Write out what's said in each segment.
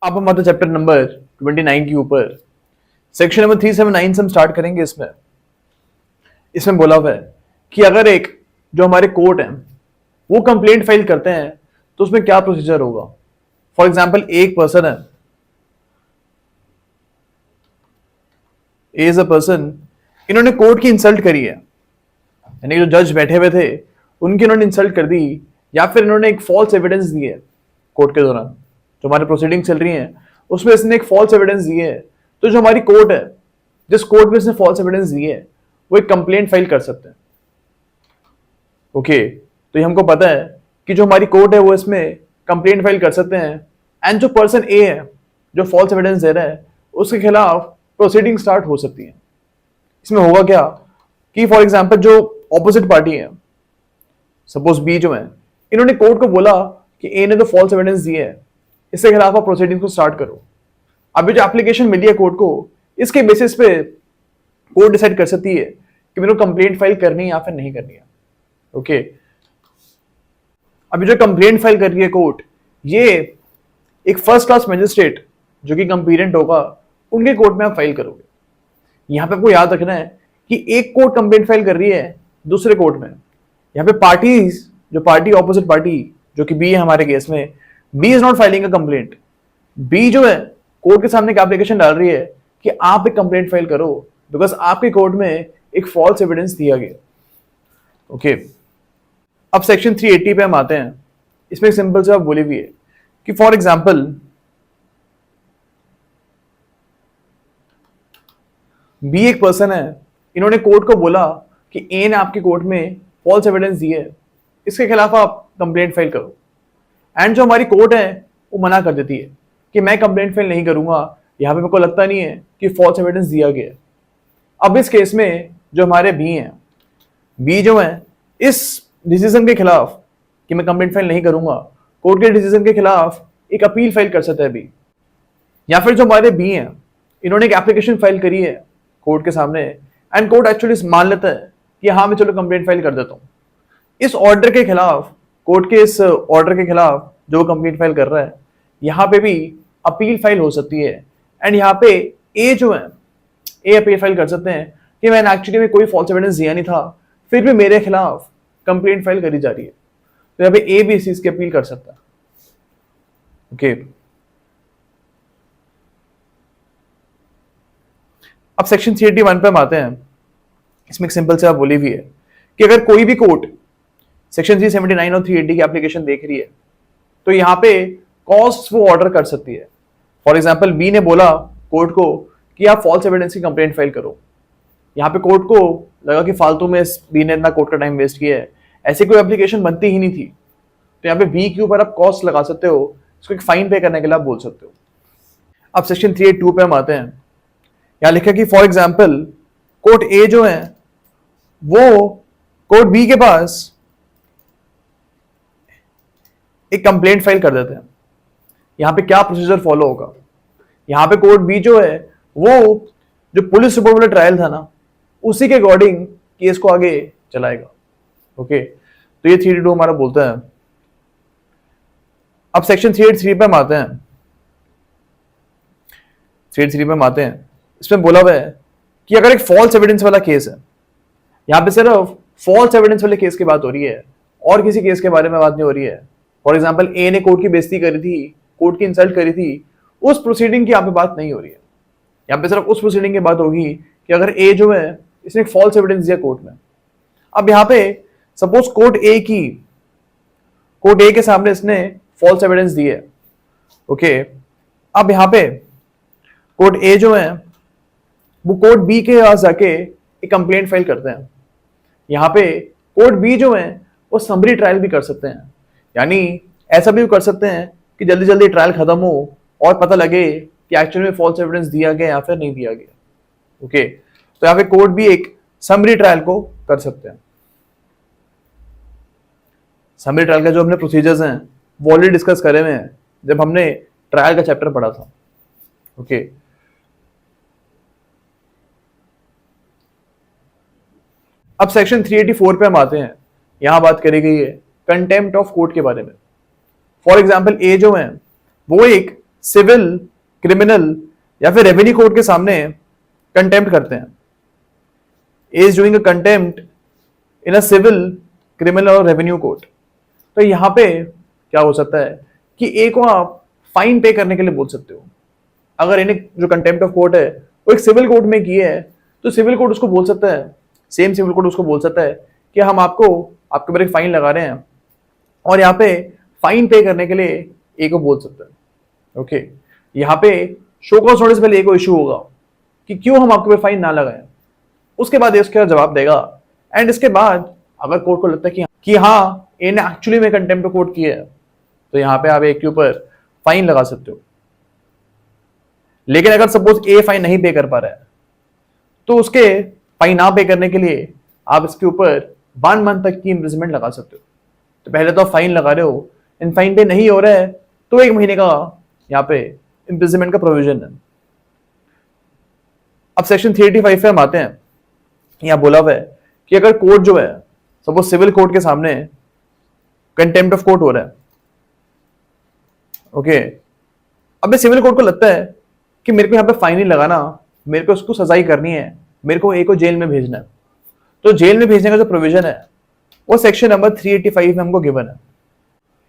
अब हम आते चैप्टर नंबर 29 के ऊपर। सेक्शन नंबर 379 से हम स्टार्ट करेंगे। इसमें इसमें बोला हुआ है कि अगर एक जो हमारे कोर्ट हैं वो कंप्लेंट फाइल करते हैं तो उसमें क्या प्रोसीजर होगा। फॉर एग्जाम्पल एक पर्सन है, ए इज अ पर्सन, इन्होंने कोर्ट की इंसल्ट करी है, यानी जो जज बैठे हुए थे उनकी इन्होंने इंसल्ट कर दी, या फिर इन्होंने एक फॉल्स एविडेंस दी है कोर्ट के दौरान। जो हमारे प्रोसीडिंग चल रही हैं उसमें इसने एक फॉल्स एविडेंस दी है, तो जो हमारी कोर्ट है, जिस कोर्ट में इसने फॉल्स एविडेंस दी है, वो एक कंप्लेंट फाइल कर सकते हैं। ओके, तो ये हमको पता है कि जो हमारी कोर्ट है वो इसमें कंप्लेंट फाइल कर सकते हैं। एंड जो पर्सन ए है जो फॉल्स एविडेंस दे रहा है उसके खिलाफ प्रोसीडिंग स्टार्ट हो सकती है। इसमें होगा क्या कि फॉर एग्जाम्पल जो ऑपोजिट पार्टी है, सपोज बी जो है, इन्होंने कोर्ट को बोला कि ए ने तो फॉल्स एविडेंस दी है, इसके खिलाफ आप प्रोसीडिंग को स्टार्ट करो। अभी जो एप्लीकेशन मिली है कोर्ट को, इसके बेसिस पे कोर्ट डिसाइड कर सकती है कि मेरे को कंप्लेंट फाइल करनी है या फिर नहीं करनी है। ओके, अभी जो कंप्लेंट फाइल कर रही है कोर्ट, ये एक फर्स्ट क्लास मैजिस्ट्रेट जो कि कंपीटेंट होगा उनके कोर्ट में आप फाइल करोगे। यहां पे आपको याद रखना है कि एक कोर्ट कंप्लेंट फाइल कर रही है दूसरे कोर्ट में, यहाँ पे पार्टीज, जो पार्टी ऑपोजिट पार्टी जो कि बी है हमारे केस में, B is not filing a complaint. B जो है कोर्ट के सामने एक एप्लीकेशन डाल रही है कि आप एक कंप्लेंट फाइल करो बिकॉज आपके कोर्ट में एक फॉल्स एविडेंस दिया गया। ओके, अब सेक्शन 380 पे हम आते हैं। इसमें सिंपल से आप बोली हुई है कि फॉर एग्जाम्पल बी एक पर्सन है, इन्होंने कोर्ट को बोला कि ए ने आपके कोर्ट में फॉल्स एविडेंस दी है, इसके खिलाफ आप कंप्लेंट फाइल करो। एंड जो हमारी कोर्ट है वो मना कर देती है कि मैं कंप्लेंट फाइल नहीं करूंगा, यहां पे मेरे को लगता नहीं है कि फॉल्स एविडेंस दिया गया। अब इस केस में जो हमारे बी हैं, बी जो है इस डिसीजन के खिलाफ कि मैं कंप्लेंट फाइल नहीं करूंगा, कोर्ट के डिसीजन के खिलाफ एक अपील फाइल कर सकता है बी। या फिर जो हमारे बी हैं, इन्होंने एक एप्लीकेशन फाइल करी है कोर्ट के सामने एंड कोर्ट एक्चुअली मान लेता है कि हाँ मैं चलो कंप्लेंट फाइल कर देता हूँ। इस ऑर्डर के खिलाफ, कोर्ट के इस ऑर्डर के खिलाफ जो कंप्लेंट फाइल कर रहा है, यहाँ पे भी अपील फाइल हो सकती है। एंड यहाँ पे ए जो है, ए अपील फाइल कर सकते हैं कि मैंने एक्चुअली में कोई फॉल्स एविडेंस दिया नहीं था, फिर भी मेरे खिलाफ कंप्लेंट फाइल करी जा रही है, तो यहाँ पे ए भी इस चीज की अपील कर सकता है। ओके, अब सेक्शन 381 पे हम आते हैं। इसमें एक सिंपल से आप बोली हुई है कि अगर कोई भी कोर्ट सेक्शन 379 और 380 की एप्लीकेशन देख रही है तो यहाँ पे कॉस्ट वो ऑर्डर कर सकती है। फॉर एग्जाम्पल बी ने बोला कोर्ट को कि आप फॉल्स एविडेंस की कंप्लेंट फाइल करो। यहाँ पे कोर्ट को लगा कि फालतू में बी ने इतना कोर्ट का टाइम वेस्ट किया है, ऐसी कोई एप्लीकेशन बनती ही नहीं थी, तो यहाँ पे बी के ऊपर आप कॉस्ट लगा सकते हो, इसको एक फाइन पे करने के लिए आप बोल सकते हो। अब सेक्शन 382 पे हम आते हैं। यहाँ लिखा कि फॉर एग्जाम्पल कोर्ट ए जो है वो कोर्ट बी के पास एक कंप्लेंट फाइल कर देते हैं। यहाँ पे क्या प्रोसीजर फॉलो होगा, यहाँ पे कोर्ट बी जो है वो जो पुलिस रिपोर्ट वाला ट्रायल था ना, उसी के अकॉर्डिंग केस को आगे चलाएगा। ओके, तो ये 382 हमारा बोलता है। अब सेक्शन 383 पे हम आते हैं। 383 पे हम आते हैं। इसमें बोला हुआ है कि अगर एक फॉल्स एविडेंस वाला केस है, यहाँ पे सिर्फ फॉल्स एविडेंस वाले केस की बात हो रही है और किसी केस के बारे में बात नहीं हो रही है। फॉर एग्जाम्पल ए ने कोर्ट की बेइज्जती करी थी, कोर्ट की इंसल्ट करी थी, उस प्रोसीडिंग की यहाँ पे बात नहीं हो रही है। यहाँ पे सिर्फ उस प्रोसीडिंग की बात होगी कि अगर ए जो है इसने एक फॉल्स एविडेंस दिया कोर्ट में। अब यहाँ पे सपोज कोर्ट ए के सामने इसने फॉल्स एविडेंस दी है। ओके, अब यहाँ पे कोर्ट ए जो है वो कोर्ट बी के पास जाके एक कंप्लेंट फाइल करते हैं। यहाँ पे कोर्ट बी जो है वो समरी ट्रायल भी कर सकते हैं, यानी ऐसा भी कर सकते हैं कि जल्दी जल्दी ट्रायल खत्म हो और पता लगे कि एक्चुअली में फॉल्स एविडेंस दिया गया या फिर नहीं दिया गया। ओके, तो यहाँ पे कोर्ट भी एक समरी ट्रायल को कर सकते हैं। समरी ट्रायल का जो हमने प्रोसीजर्स हैं वो ऑलरेडी डिस्कस करे हुए हैं जब हमने ट्रायल का चैप्टर पढ़ा था। ओके, अब सेक्शन 384 पे हम आते हैं। यहां बात करी गई है कंटेम्प्ट ऑफ कोर्ट के बारे में। फॉर एग्जाम्पल ए जो है वो एक सिविल, क्रिमिनल या फिर रेवेन्यू कोर्ट के सामने कंटेम्प्ट करते हैं। A is doing a contempt in a civil, criminal और रेवेन्यू कोर्ट। तो यहां पे क्या हो सकता है कि ए को आप फाइन पे करने के लिए बोल सकते हो। अगर इन्हें जो कंटेम्प्ट ऑफ कोर्ट है वो एक सिविल कोर्ट में की है, तो सिविल कोर्ट उसको बोल सकता है, सेम सिविल कोर्ट उसको बोल सकता है कि हम आपको आपके ऊपर एक फाइन लगा रहे हैं, और यहाँ पे फाइन पे करने के लिए ए को बोल सकता है। ओके, यहाँ पे शो कॉज नोटिस पहले ए को इशू होगा कि क्यों हम आपके ऊपर फाइन ना लगाएं। उसके बाद इसका जवाब देगा, एंड इसके बाद अगर कोर्ट को लगता है कि हाँ ए ने एक्चुअली में कंटेम्प्ट ऑफ कोर्ट किया है, तो यहाँ पे आप ए के ऊपर फाइन लगा सकते हो। लेकिन अगर सपोज ए फाइन नहीं पे कर पा रहा है, तो उसके फाइन ना पे करने के लिए आप इसके ऊपर 1 मंथ तक की इम्प्रिजनमेंट लगा सकते हो। तो पहले तो आप फाइन लगा रहे हो, इन फाइन पे नहीं हो रहा है तो 1 महीने का यहाँ पे इम्प्रिजनमेंट का प्रोविजन है। अब सेक्शन 385 पे हम आते हैं। यहाँ बोला हुआ है कि अगर कोर्ट जो है, सपोज सिविल कोर्ट के सामने कंटेम्प्ट ऑफ कोर्ट हो रहा है, ओके, अब सिविल कोर्ट को लगता है कि मेरे को यहाँ पे फाइन नहीं लगाना, मेरे को उसको सजाई करनी है, मेरे को ए को जेल में भेजना है, तो जेल में भेजने का जो प्रोविजन है वो सेक्शन नंबर 385 में हमको गिवन है।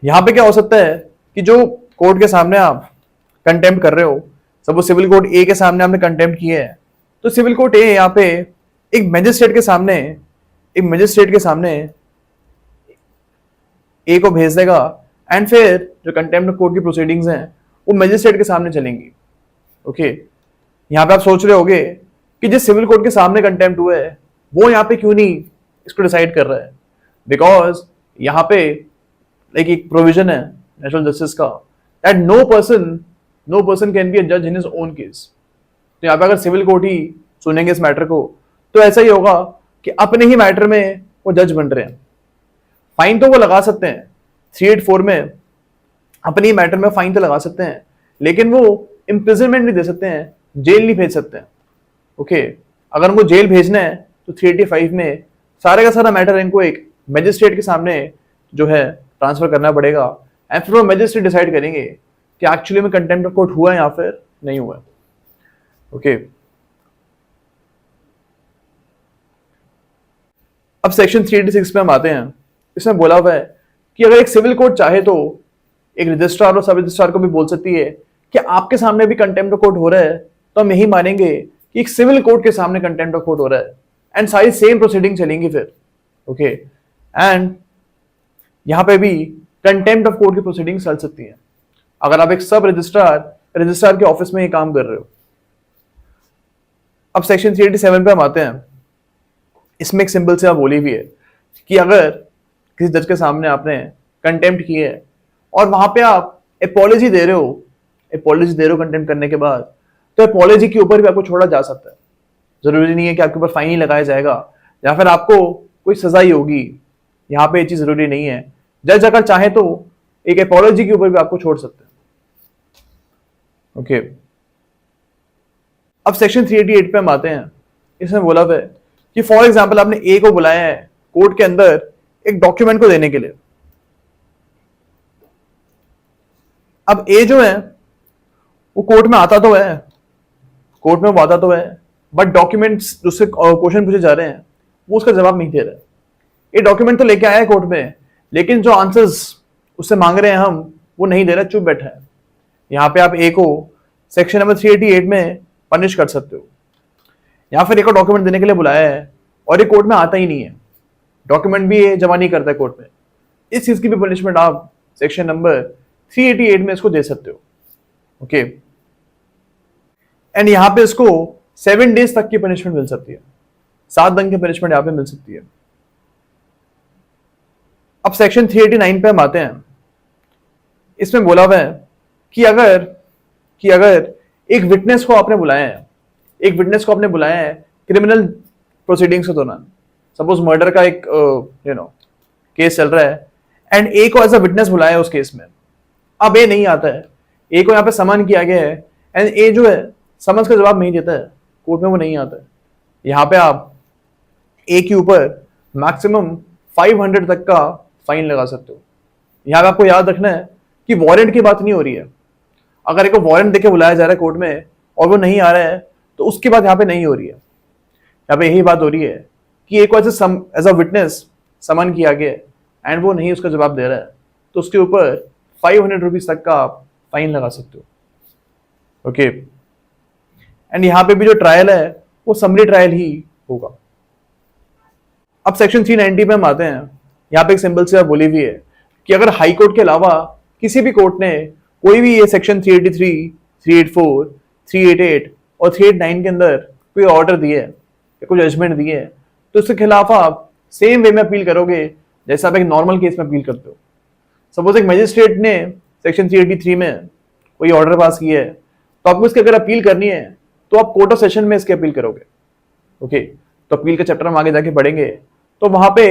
यहां पे क्या हो सकता है कि जो कोर्ट के सामने आप कंटेम्प्ट कर रहे हो, सपोज सिविल कोर्ट ए के सामने आपने कंटेम्प्ट किया है, तो सिविल कोर्ट ए यहाँ पे एक मैजिस्ट्रेट के सामने ए को भेज देगा, एंड फिर जो कंटेम्प्ट कोर्ट की प्रोसीडिंग्स हैं वो मैजिस्ट्रेट के सामने चलेंगी। ओके, यहाँ पे आप सोच रहे होगे कि जिस सिविल कोर्ट के सामने कंटेम्प्ट हुआ है वो यहाँ पे क्यों नहीं इसको डिसाइड कर रहा है, बिकॉज यहाँ पे लाइक एक प्रोविजन है नेशनल जस्टिस का that no person can be a जज इन हिज ओन केस। तो यहाँ पे अगर सिविल कोर्ट ही सुनेंगे इस मैटर को, तो ऐसा ही होगा कि अपने ही मैटर में वो जज बन रहे हैं। फाइन तो वो लगा सकते हैं 384 में, अपने ही मैटर में फाइन तो लगा सकते हैं, लेकिन वो इम्प्रिजनमेंट नहीं दे सकते हैं, जेल नहीं भेज सकते हैं। ओके, अगर उनको जेल भेजना है तो 385 में सारे का सारा मैटर इनको एक मैजिस्ट्रेट के सामने जो है ट्रांसफर करना पड़ेगा, एंड फिर वो मैजिस्ट्रेट डिसाइड करेंगे कि एक्चुअली में कंटेम्प्ट ऑफ कोर्ट हुआ है या फिर नहीं हुआ है। ओके, अब सेक्शन 386 पे हम आते हैं। इसमें बोला हुआ है कि अगर एक सिविल कोर्ट चाहे तो एक रजिस्ट्रार और सब रजिस्ट्रार को भी बोल सकती है कि आपके सामने भी कंटेम्प्ट ऑफ कोर्ट हो रहा है, तो हम यही मानेंगे कि एक सिविल कोर्ट के सामने कंटेम्प्ट ऑफ कोर्ट हो रहा है, एंड सारी सेम प्रोसीडिंग चलेंगी फिर। ओके, एंड यहां पे भी कंटेम्प्ट ऑफ कोर्ट की प्रोसीडिंग चल सकती है अगर आप एक सब रजिस्ट्रार के ऑफिस में ही काम कर रहे हो। अब सेक्शन 387 पे हम आते हैं। इसमें एक सिंपल से बोली भी है कि अगर किसी जज के सामने आपने कंटेम्प्ट की है और वहां पे आप अपॉलॉजी दे रहे हो कंटेम्प्ट करने के बाद, तो अपॉलॉजी के ऊपर भी आपको छोड़ा जा सकता है। जरूरी नहीं है कि आपके ऊपर फाइन ही लगाया जाएगा या फिर आपको कोई सजा ही होगी, यहाँ पे ये चीज जरूरी नहीं है। जज अगर चाहे तो एक अपॉलॉजी के ऊपर भी आपको छोड़ सकते हैं। ओके, अब सेक्शन 388 पे हम आते हैं। इसमें बोला हुआ है कि फॉर एग्जाम्पल आपने ए को बुलाया है कोर्ट के अंदर एक डॉक्यूमेंट को देने के लिए। अब ए जो है वो कोर्ट में आता तो है, बट डॉक्यूमेंट्स जिससे क्वेश्चन पूछे जा रहे हैं वो उसका जवाब नहीं दे रहा है। ये डॉक्यूमेंट तो लेके आया है कोर्ट में, लेकिन जो आंसर्स उससे मांग रहे हैं हम वो नहीं दे रहा, चुप बैठा है। यहाँ पे आप ए को सेक्शन नंबर 388 में पनिश कर सकते हो। या फिर एक और डॉक्यूमेंट देने के लिए बुलाया है और ये कोर्ट में आता ही नहीं है, डॉक्यूमेंट भी ये जमा नहीं करता है कोर्ट में, इस चीज की भी पनिशमेंट आप सेक्शन नंबर 388 में इसको दे सकते हो। ओके, एंड यहां पे इसको 7 डेज तक की पनिशमेंट मिल सकती है, 7 दिन की पनिशमेंट यहां पे मिल सकती है। अब सेक्शन 389 पे हम आते हैं। इसमें बोला हुआ है कि अगर एक विटनेस को आपने बुलाया है क्रिमिनल प्रोसीडिंग्स के दौरान, सपोज मर्डर का एक केस चल रहा है एंड ए को एज अ विटनेस बुलाया है उस केस में। अब ए नहीं आता है, ए को यहाँ पे समन किया गया है एंड ए जो है समन्स का जवाब नहीं देता है, कोर्ट में वो नहीं आता है। यहाँ पे आप ए के ऊपर मैक्सिमम 500 तक का फाइन लगा सकते हो। यहाँ पे आपको याद रखना है कि वारंट की बात नहीं हो रही है। अगर एक वारंट देके बुलाया जा रहा है कोर्ट में और वो नहीं आ रहा है, तो उसकी बात यहाँ पे नहीं हो रही है। यहाँ पे यही बात हो रही है कि एक वजह से एज अ विटनेस समन किया गया एंड वो नहीं उसका जवाब दे रहा है, तो उसके ऊपर 500 रुपीज तक का आप फाइन लगा सकते हो। ओके, एंड यहाँ पे भी जो ट्रायल है वो समरी ट्रायल ही होगा। अब सेक्शन 390 पे हम आते हैं। यहाँ पे एक सिंपल सी बात बोली हुई है कि अगर हाई कोर्ट के अलावा किसी भी कोर्ट ने कोई भी ये सेक्शन 383, 384, 388 और 389 के अंदर कोई ऑर्डर दिए या कोई जजमेंट दिए, तो उसके खिलाफ आप सेम वे में अपील करोगे जैसा आप एक नॉर्मल केस में अपील करते हो। सपोज एक मजिस्ट्रेट ने सेक्शन 383 में कोई ऑर्डर पास किया है, तो आपको इसकी अगर अपील करनी है तो आप कोर्ट ऑफ सेशन में इसकी अपील करोगे। ओके, तो अपील का चैप्टर हम आगे जाके पढ़ेंगे, तो वहां पे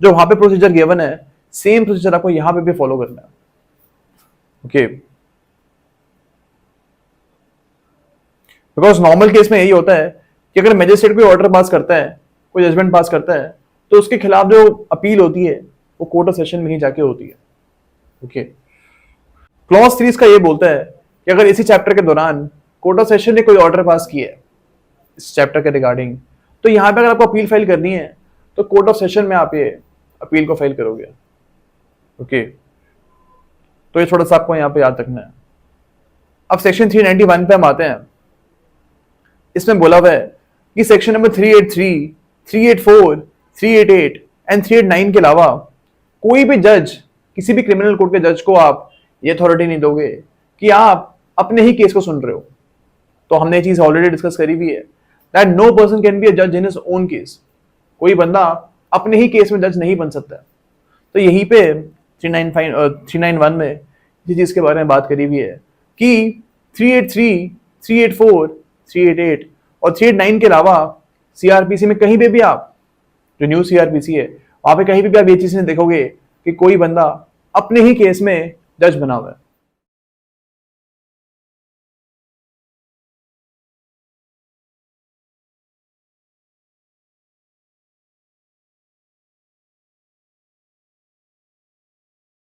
जो वहां पे प्रोसीजर गिवन है सेम प्रोसीजर आपको यहां पे भी फॉलो करना है। ओके, बिकॉज नॉर्मल केस में यही होता है कि अगर मैजिस्ट्रेट कोई ऑर्डर पास करता है, कोई जजमेंट पास करता है, तो उसके खिलाफ जो अपील होती है वो कोर्ट ऑफ सेशन में ही जाके होती है। ओके, क्लॉज 3 इसका ये बोलता है कि अगर इसी चैप्टर के दौरान कोर्ट ऑफ सेशन ने कोई ऑर्डर पास किया है इस चैप्टर के रिगार्डिंग, तो यहां पे अगर आपको अपील फाइल करनी है तो कोर्ट ऑफ सेशन में आप ये अपील को फाइल करोगे। ओके, तो ये थोड़ा सा आपको यहां पे याद रखना है। अब सेक्शन 391 पे हम आते हैं। इसमें बोला हुआ है कि सेक्शन नंबर 383, 384, 388 एंड 389 के अलावा कोई भी जज, किसी भी क्रिमिनल कोर्ट के जज को आप ये अथॉरिटी नहीं दोगे कि आप अपने ही केस को सुन रहे हो। तो हमने ये चीज ऑलरेडी डिस्कस करी हुई है that no person can be a जज इन हिज ओन केस। कोई बंदा अपने ही केस में जज नहीं बन सकता। तो यहीं पे 391 में इसी चीज के बारे में बात करी हुई है कि 383, 384, 388 और 389 के अलावा सीआरपीसी में कहीं पे भी आप, जो न्यू सीआरपीसी है वहां पे कहीं भी आप ये चीज नहीं देखोगे कि कोई बंदा अपने ही केस में जज बना हुआ है।